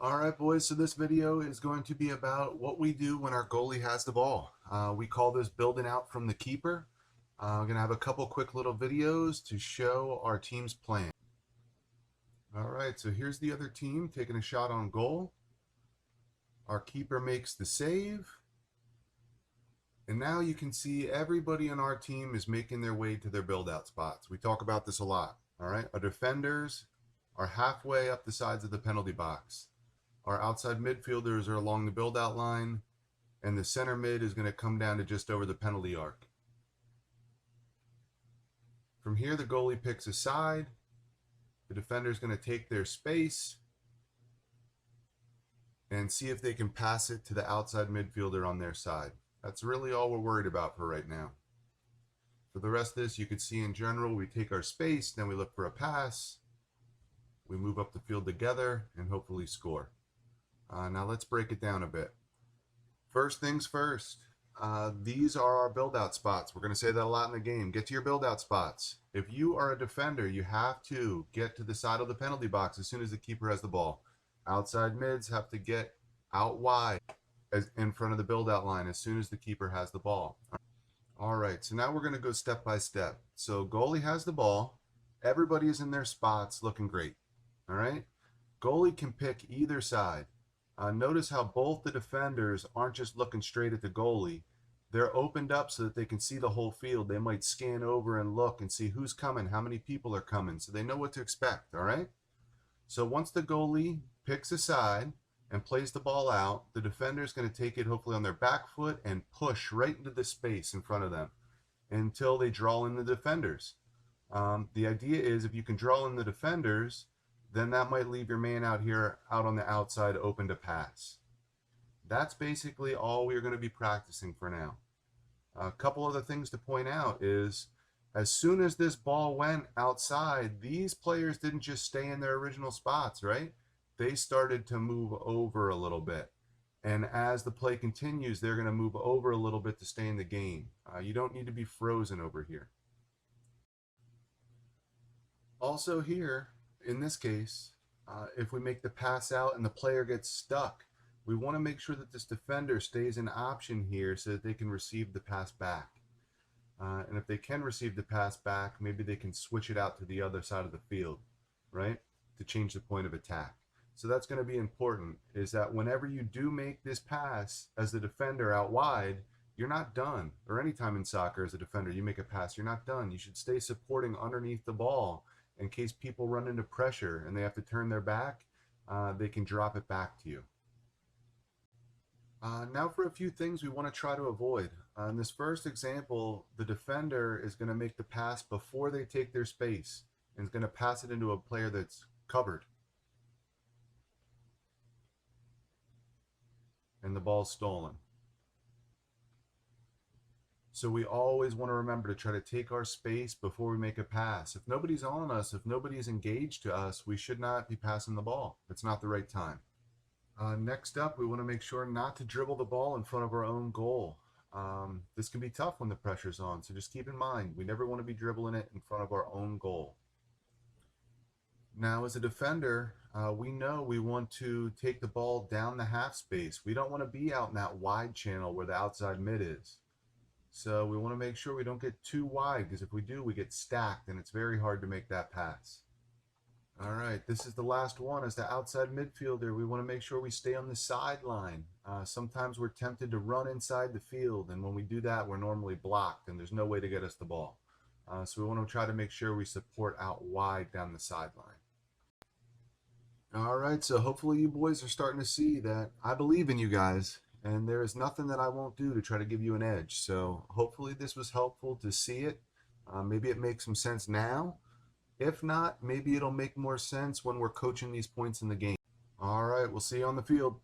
All right, boys, so this video is going to be about what we do when our goalie has the ball. We call this building out from the keeper. I'm going to have a couple quick little videos to show our team's plan. All right, so here's the other team taking a shot on goal. Our keeper makes the save. And now you can see everybody on our team is making their way to their build-out spots. We talk about this a lot, all right? Our defenders are halfway up the sides of the penalty box. Our outside midfielders are along the build-out line, and the center mid is going to come down to just over the penalty arc. From here, the goalie picks a side. The defender is going to take their space and see if they can pass it to the outside midfielder on their side. That's really all we're worried about for right now. For the rest of this, you can see in general, we take our space, then we look for a pass. We move up the field together and hopefully score. Now let's break it down a bit. First things first, these are our build-out spots. We're going to say that a lot in the game. Get to your build-out spots. If you are a defender, you have to get to the side of the penalty box as soon as the keeper has the ball. Outside mids have to get out wide in front of the build-out line as soon as the keeper has the ball. All right, so now we're going to go step by step. So goalie has the ball. Everybody is in their spots looking great. All right, goalie can pick either side. Notice how both the defenders aren't just looking straight at the goalie. They're opened up so that they can see the whole field. They might scan over and look and see who's coming, how many people are coming, so they know what to expect, all right? So once the goalie picks a side and plays the ball out, the defender is going to take it hopefully on their back foot and push right into the space in front of them until they draw in the defenders. The idea is if you can draw in the defenders, then that might leave your man out here out on the outside open to pass. That's basically all we're going to be practicing for now. A couple other things to point out is as soon as this ball went outside, these players didn't just stay in their original spots, right? They started to move over a little bit. And as the play continues, they're going to move over a little bit to stay in the game. You don't need to be frozen over here. Also here, in this case, if we make the pass out and the player gets stuck, we want to make sure that this defender stays in option here so that they can receive the pass back. And if they can receive the pass back, maybe they can switch it out to the other side of the field, right, to change the point of attack. So that's going to be important, is that whenever you do make this pass as the defender out wide, you're not done. Or anytime in soccer as a defender, you make a pass, you're not done. You should stay supporting underneath the ball in case people run into pressure and they have to turn their back, they can drop it back to you. Now for a few things we want to try to avoid. In this first example, the defender is going to make the pass before they take their space and is going to pass it into a player that's covered. And the ball's stolen. So we always want to remember to try to take our space before we make a pass. If nobody's on us, if nobody's engaged to us, we should not be passing the ball. It's not the right time. Next up, we want to make sure not to dribble the ball in front of our own goal. This can be tough when the pressure's on, so just keep in mind, we never want to be dribbling it in front of our own goal. Now, as a defender, we know we want to take the ball down the half space. We don't want to be out in that wide channel where the outside mid is. So we want to make sure we don't get too wide, because if we do, we get stacked and it's very hard to make that pass. All right, this is the last one. As the outside midfielder, we want to make sure we stay on the sideline. Sometimes we're tempted to run inside the field, and when we do that, we're normally blocked and there's no way to get us the ball. So we want to try to make sure we support out wide down the sideline. All right, so hopefully you boys are starting to see that I believe in you guys. And there is nothing that I won't do to try to give you an edge. So hopefully this was helpful to see it. Maybe it makes some sense now. If not, maybe it'll make more sense when we're coaching these points in the game. All right, we'll see you on the field.